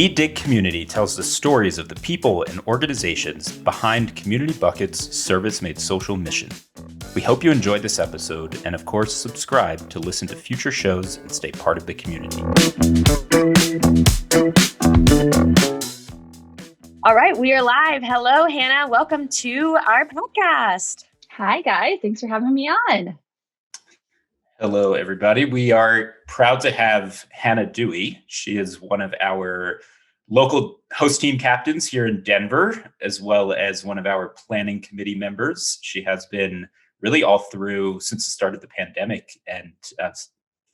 We Dig Community tells the stories of the people and organizations behind Community Bucket's service-made social mission. We hope you enjoyed this episode and, of course, subscribe to listen to future shows and stay part of the community. All right, we are live. Hello, Hannah. Welcome to our podcast. Hi, guys. Thanks for having me on. Hello, everybody. We are proud to have Hannah Dewey. She is one of our local host team captains here in Denver, as well as one of our planning committee members. She has been really all through since the start of the pandemic and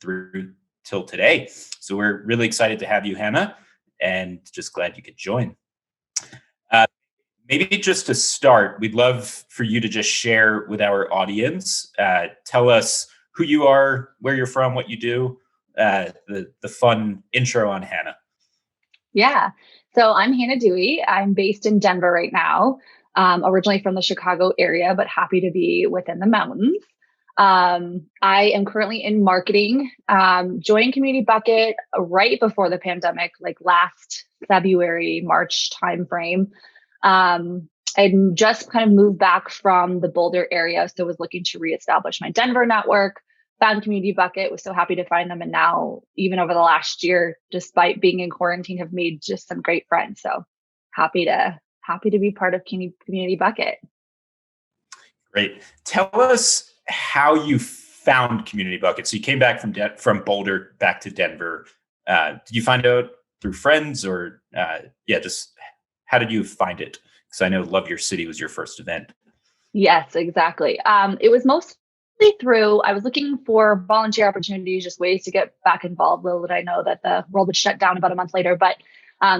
through till today. So we're really excited to have you, Hannah, and just glad you could join. Maybe just to start, we'd love for you to just share with our audience, tell us who you are, where you're from, what you do, the fun intro on Hannah. Yeah. So I'm Hannah Dewey. I'm based in Denver right now, originally from the Chicago area, but happy to be within the mountains. I am currently in marketing, joined Community Bucket right before the pandemic, like last February, March timeframe. I just kind of moved back from the Boulder area, so was looking to reestablish my Denver network. Found Community Bucket, was so happy to find them, and now even over the last year, despite being in quarantine, have made just some great friends. So happy to be part of Community Bucket. Great. Tell us how you found Community Bucket. So you came back from Boulder back to Denver. Did you find out through friends, or just how did you find it? Because I know Love Your City was your first event. Yes, exactly. It was mostly through, I was looking for volunteer opportunities, just ways to get back involved. Little did I know that the world would shut down about a month later, but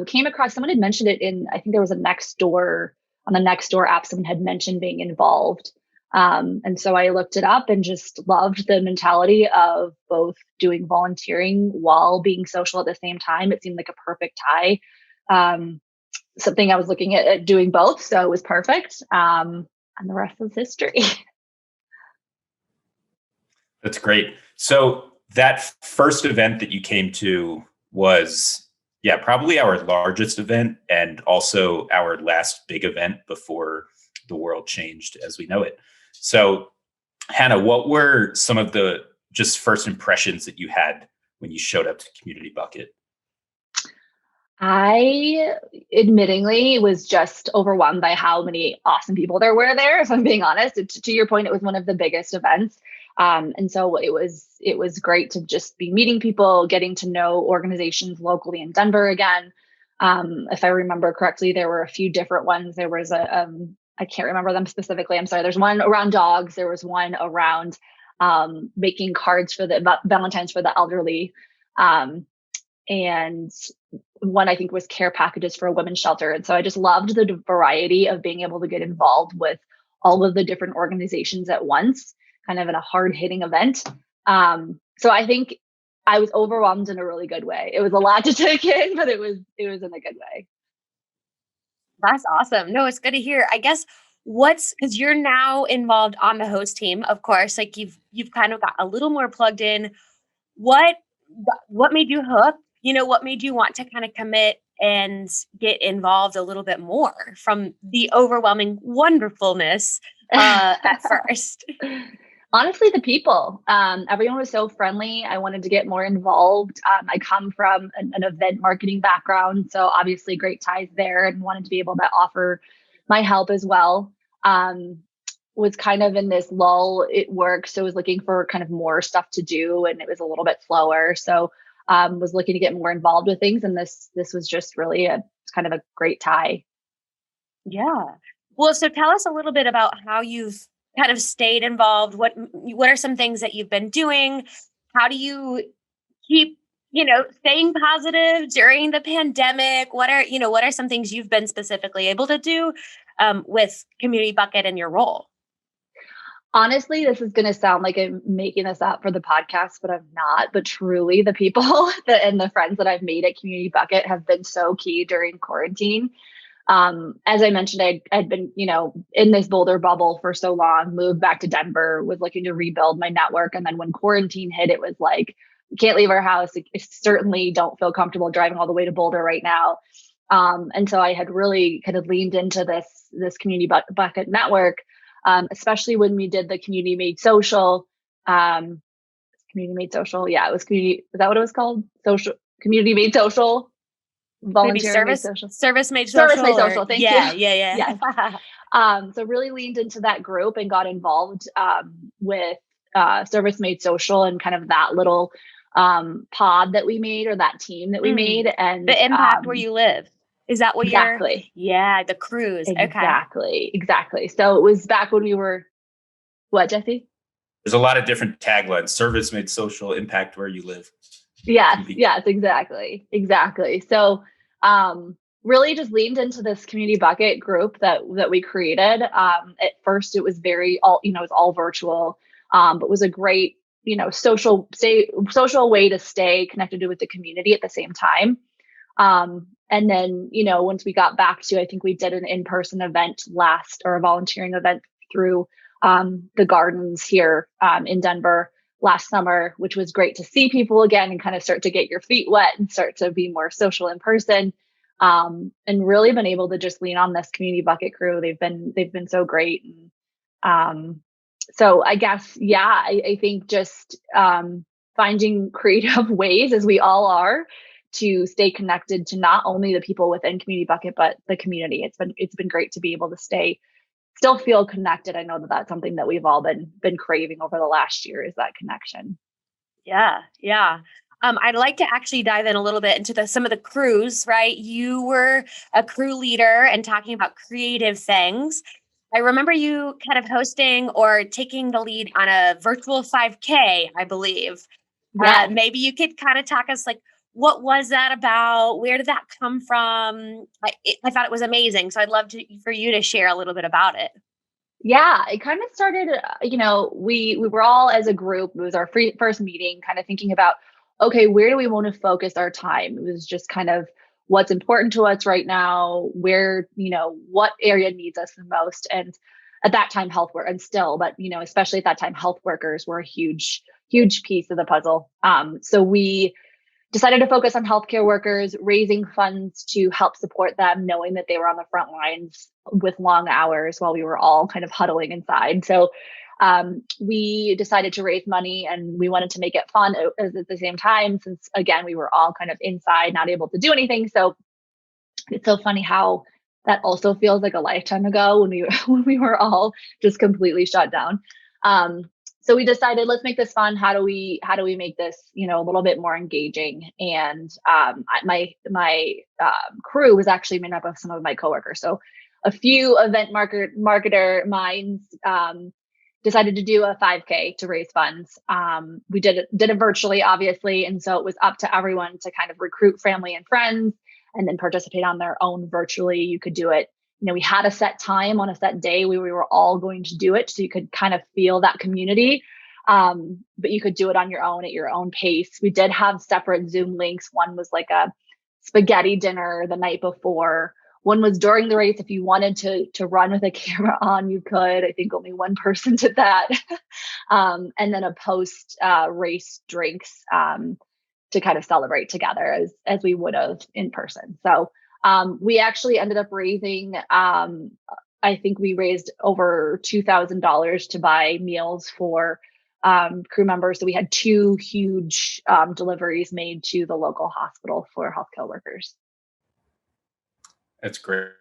came across, someone had mentioned it in, I think there was on the Nextdoor app, someone had mentioned being involved. And so I looked it up and just loved the mentality of both doing volunteering while being social at the same time. It seemed like a perfect tie. Something I was looking at doing both, so it was perfect. And the rest is history. That's great. So that first event that you came to was, probably our largest event and also our last big event before the world changed as we know it. So, Hannah, what were some of the just first impressions that you had when you showed up to Community Bucket? I admittingly was just overwhelmed by how many awesome people there were there. If I'm being honest, to your point, it was one of the biggest events. And so it was great to just be meeting people, getting to know organizations locally in Denver again. If I remember correctly, there were a few different ones. There was I can't remember them specifically. I'm sorry. There's one around dogs. There was one around making cards for the Valentine's for the elderly. And one I think was care packages for a women's shelter. And so I just loved the variety of being able to get involved with all of the different organizations at once, kind of in a hard hitting event. So I think I was overwhelmed in a really good way. It was a lot to take in, but it was in a good way. That's awesome. No, it's good to hear. I guess because you're now involved on the host team, of course, like you've kind of got a little more plugged in. What made you hook? What made you want to kind of commit and get involved a little bit more from the overwhelming wonderfulness at first? Honestly, the people. Everyone was so friendly. I wanted to get more involved. I come from an event marketing background, so obviously great ties there, and wanted to be able to offer my help as well. Was kind of in this lull at work, so was looking for kind of more stuff to do, and it was a little bit slower. So was looking to get more involved with things, and this was just really a kind of a great tie. Yeah. Well, so tell us a little bit about how you've kind of stayed involved. What are some things that you've been doing? How do you keep, staying positive during the pandemic? What are some things you've been specifically able to do with Community Bucket and your role? Honestly, this is going to sound like I'm making this up for the podcast, but I'm not. But truly, the people and the friends that I've made at Community Bucket have been so key during quarantine. As I mentioned, I'd been, in this Boulder bubble for so long, moved back to Denver, was looking to rebuild my network. And then when quarantine hit, it was like, can't leave our house. I certainly don't feel comfortable driving all the way to Boulder right now. And so I had really kind of leaned into this community bucket network, especially when we did the community made social. Community made social. Yeah, it was community. Is that what it was called? Social community made social. Maybe Volunteer made social. service made social. Service made social. Thank you. Yeah. Yes. So really leaned into that group and got involved with Service Made Social and kind of that little pod that we made, or that team that we made. And the impact where you live. Is that what exactly? Yeah, the cruise. Exactly. So it was back when we were, what, Jesse? There's a lot of different taglines. Service Made Social, impact where you live. Yes, exactly. So really just leaned into this community bucket group that we created. At first it was it was all virtual, but was a great, social way to stay connected with the community at the same time. And then, once we got back to, I think we did an in-person event or a volunteering event through the gardens here in Denver last summer, which was great to see people again and kind of start to get your feet wet and start to be more social in person. And really been able to just lean on this community bucket crew. They've been so great. And so I guess, I think just finding creative ways, as we all are, to stay connected to not only the people within Community Bucket, but the community. It's been great to be able to still feel connected. I know that that's something that we've all been craving over the last year, is that connection. Yeah. I'd like to actually dive in a little bit into some of the crews, right? You were a crew leader and talking about creative things. I remember you kind of hosting or taking the lead on a virtual 5K, I believe. Yes. Maybe you could kind of talk us, like, what was that about? Where did that come from? I thought it was amazing. So I'd love for you to share a little bit about it. Yeah, it kind of started, we were all, as a group, it was our first meeting, kind of thinking about, okay, where do we want to focus our time? It was just kind of what's important to us right now, where, what area needs us the most. And at that time, health work, and still, but, especially at that time, health workers were a huge piece of the puzzle. So we decided to focus on healthcare workers, raising funds to help support them, knowing that they were on the front lines with long hours while we were all kind of huddling inside. So we decided to raise money, and we wanted to make it fun at the same time, since, again, we were all kind of inside, not able to do anything. So it's so funny how that also feels like a lifetime ago when we were all just completely shut down. So we decided, let's make this fun. How do we make this, a little bit more engaging? And my crew was actually made up of some of my coworkers. So a few event marketer minds decided to do a 5K to raise funds. We did it virtually, obviously, and so it was up to everyone to kind of recruit family and friends, and then participate on their own virtually. You could do it. We had a set time on a set day where we were all going to do it, so you could kind of feel that community. But you could do it on your own at your own pace. We did have separate Zoom links. One was like a spaghetti dinner the night before. One was during the race. If you wanted to run with a camera on, you could. I think only one person did that. And then a post race drinks to kind of celebrate together as we would have in person. So we actually ended up raising, I think we raised over $2,000 to buy meals for crew members. So we had 2 huge deliveries made to the local hospital for healthcare workers. That's great.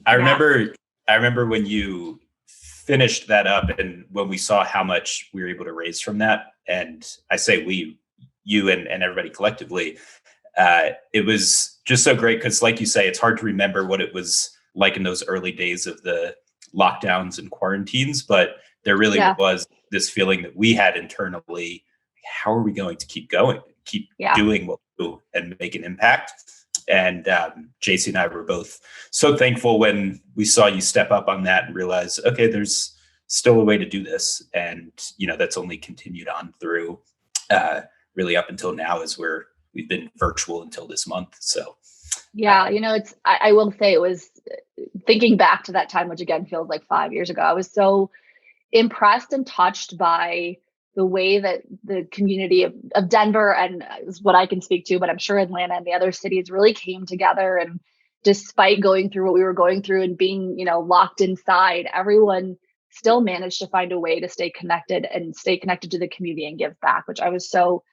I remember when you finished that up, and when we saw how much we were able to raise from that, and I say you and everybody collectively, it was just so great, because, like you say, it's hard to remember what it was like in those early days of the lockdowns and quarantines, but there really was this feeling that we had internally: how are we going to keep going, doing what we do and make an impact? And JC and I were both so thankful when we saw you step up on that and realize, okay, there's still a way to do this. And, that's only continued on through really up until now, as we've been virtual until this month. So I will say, it was, thinking back to that time, which again feels like 5 years ago, I was so impressed and touched by the way that the community of Denver, and is what I can speak to, but I'm sure Atlanta and the other cities really came together. And despite going through what we were going through and being, locked inside, everyone still managed to find a way to stay connected to the community and give back, which I was so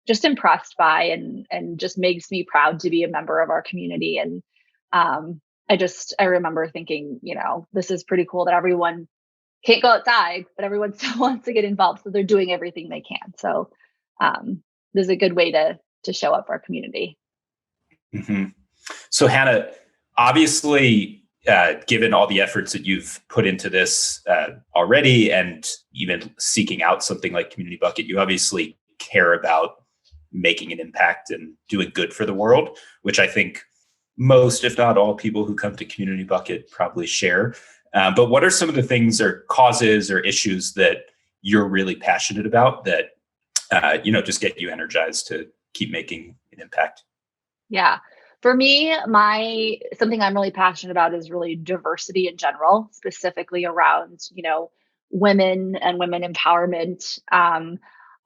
just impressed by, and just makes me proud to be a member of our community. And I remember thinking, this is pretty cool that everyone can't go outside, but everyone still wants to get involved. So they're doing everything they can. So this is a good way to show up for our community. Mm-hmm. So Hannah, obviously, given all the efforts that you've put into this already, and even seeking out something like Community Bucket, you obviously care about making an impact and doing good for the world, which I think most, if not all, people who come to Community Bucket probably share. But what are some of the things or causes or issues that you're really passionate about that, just get you energized to keep making an impact? Yeah. For me, something I'm really passionate about is really diversity in general, specifically around, women and women empowerment.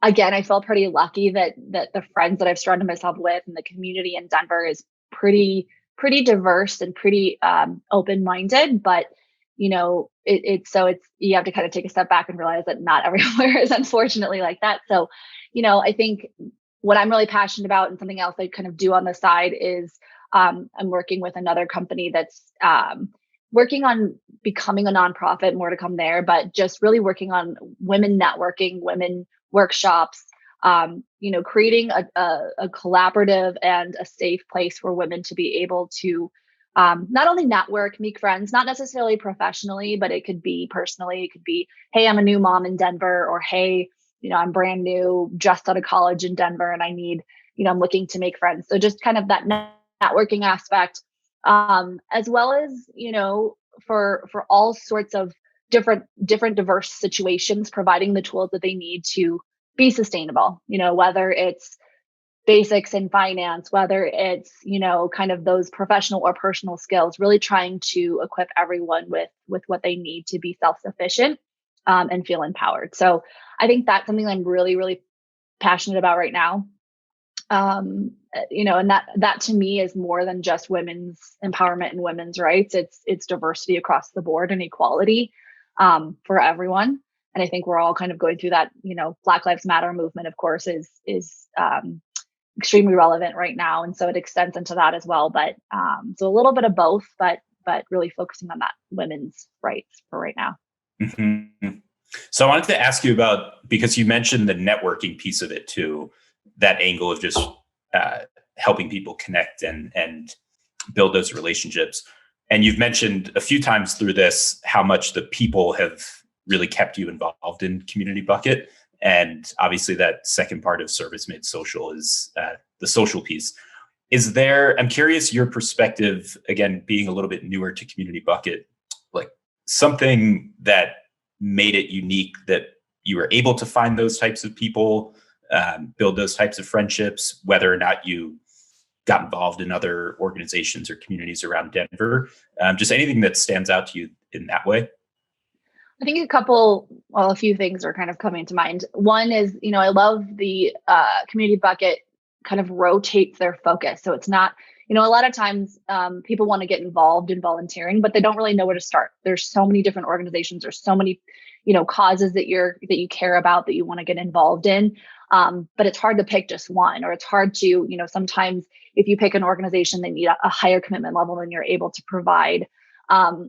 Again, I feel pretty lucky that the friends that I've surrounded myself with and the community in Denver is pretty diverse and pretty open-minded. But it's you have to kind of take a step back and realize that not everywhere is unfortunately like that. So, I think what I'm really passionate about, and something else I kind of do on the side, is I'm working with another company that's working on becoming a nonprofit, more to come there, but just really working on women networking, women workshops, creating a collaborative and a safe place for women to be able to not only network, make friends, not necessarily professionally, but it could be personally. It could be, hey, I'm a new mom in Denver, or hey, I'm brand new, just out of college in Denver, and I need, I'm looking to make friends. So just kind of that networking aspect, as well as, for all sorts of different diverse situations, providing the tools that they need to be sustainable, whether it's basics in finance, whether it's, kind of those professional or personal skills, really trying to equip everyone with what they need to be self-sufficient and feel empowered. So I think that's something I'm really, really passionate about right now. And that to me is more than just women's empowerment and women's rights. It's diversity across the board and equality for everyone. And I think we're all kind of going through that. Black Lives Matter movement, of course, is extremely relevant right now, and so it extends into that as well. But so a little bit of both, but really focusing on that women's rights for right now. Mm-hmm. So I wanted to ask you about, because you mentioned the networking piece of it too, that angle of just helping people connect and build those relationships. And you've mentioned a few times through this how much the people have really kept you involved in Community Bucket. And obviously that second part of Service Made Social is the social piece. I'm curious your perspective, again, being a little bit newer to Community Bucket, like something that made it unique, that you were able to find those types of people, build those types of friendships, whether or not you got involved in other organizations or communities around Denver. Just anything that stands out to you in that way. I think a few things are kind of coming to mind. One is, I love the Community Bucket kind of rotates their focus. So it's not, a lot of times people want to get involved in volunteering, but they don't really know where to start. There's so many different organizations. There's so many, causes that you care about, that you want to get involved in. But it's hard to pick just one, or it's hard to, sometimes if you pick an organization, they need a higher commitment level than you're able to provide.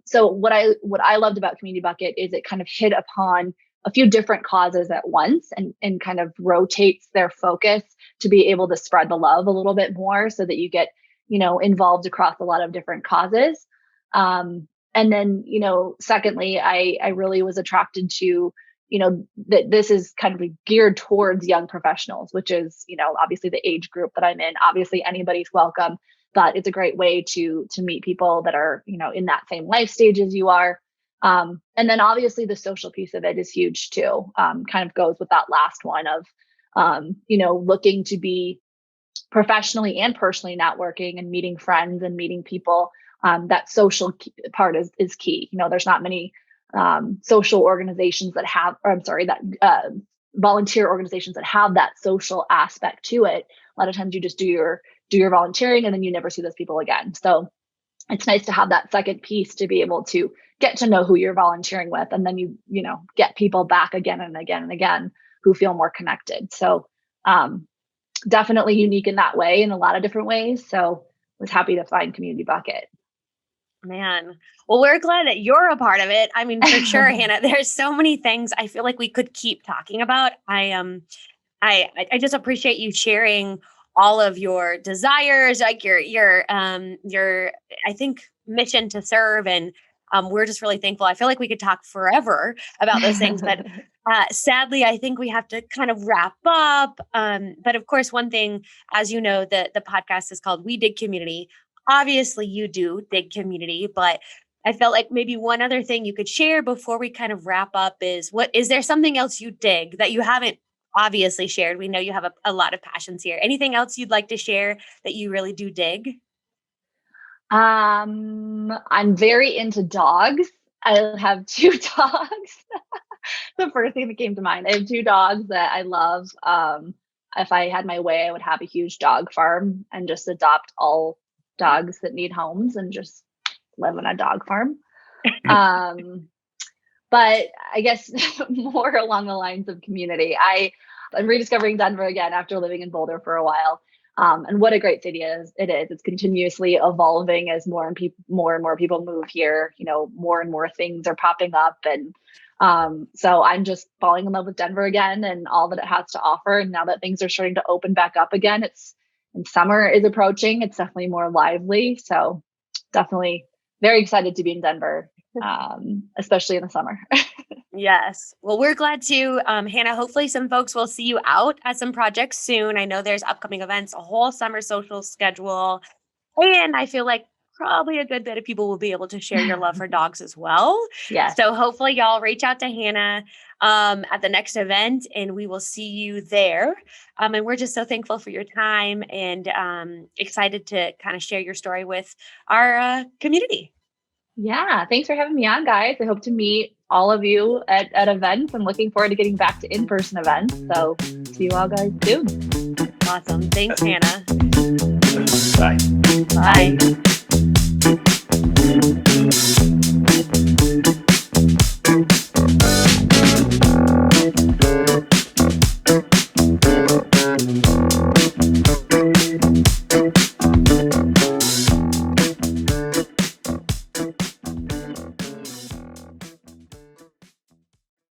So what I loved about Community Bucket is it kind of hit upon a few different causes at once, and kind of rotates their focus to be able to spread the love a little bit more, so that you get, involved across a lot of different causes. And then, secondly, I really was attracted to, that this is kind of geared towards young professionals, which is, obviously the age group that I'm in. Obviously anybody's welcome, but it's a great way to meet people that are, in that same life stage as you are. And then obviously the social piece of it is huge too. Kind of goes with that last one of, looking to be professionally and personally networking and meeting friends and meeting people. That social part is key. There's not many social organizations that volunteer organizations that have that social aspect to it, a lot of times you just do your volunteering and then you never see those people again. So it's nice to have that second piece to be able to get to know who you're volunteering with, and then you get people back again and again and again who feel more connected. So definitely unique in that way, in a lot of different ways. So was happy to find Community Bucket. Man, well, we're glad that you're a part of it. I mean, for sure, Hannah, there's so many things I feel like we could keep talking about. I just appreciate you sharing all of your desires, like your I think mission to serve, and we're just really thankful. I feel like we could talk forever about those things, but sadly, I think we have to kind of wrap up. But of course, one thing, as you know, the podcast is called We Dig Community. Obviously, you do dig community, but I felt like maybe one other thing you could share before we kind of wrap up is there something else you dig that you haven't obviously shared? We know you have a lot of passions here. Anything else you'd like to share that you really do dig? I'm very into dogs. I have 2 dogs. The first thing that came to mind. I have 2 dogs that I love. If I had my way, I would have a huge dog farm and just adopt all dogs that need homes and just live on a dog farm. But I guess more along the lines of community. I'm rediscovering Denver again after living in Boulder for a while. And what a great city it is. It's continuously evolving as more and more people move here. More and more things are popping up. And so I'm just falling in love with Denver again and all that it has to offer. And now that things are starting to open back up again, and summer is approaching, it's definitely more lively. So definitely very excited to be in Denver, especially in the summer. Yes. Well, we're glad to, Hannah, hopefully some folks will see you out at some projects soon. I know there's upcoming events, a whole summer social schedule, and I feel like probably a good bit of people will be able to share your love for dogs as well. Yes. So hopefully y'all reach out to Hannah at the next event and we will see you there. And we're just so thankful for your time and excited to kind of share your story with our community. Yeah. Thanks for having me on, guys. I hope to meet all of you at events. I'm looking forward to getting back to in-person events. So see you all guys soon. Awesome. Thanks, Hannah. Bye. Bye.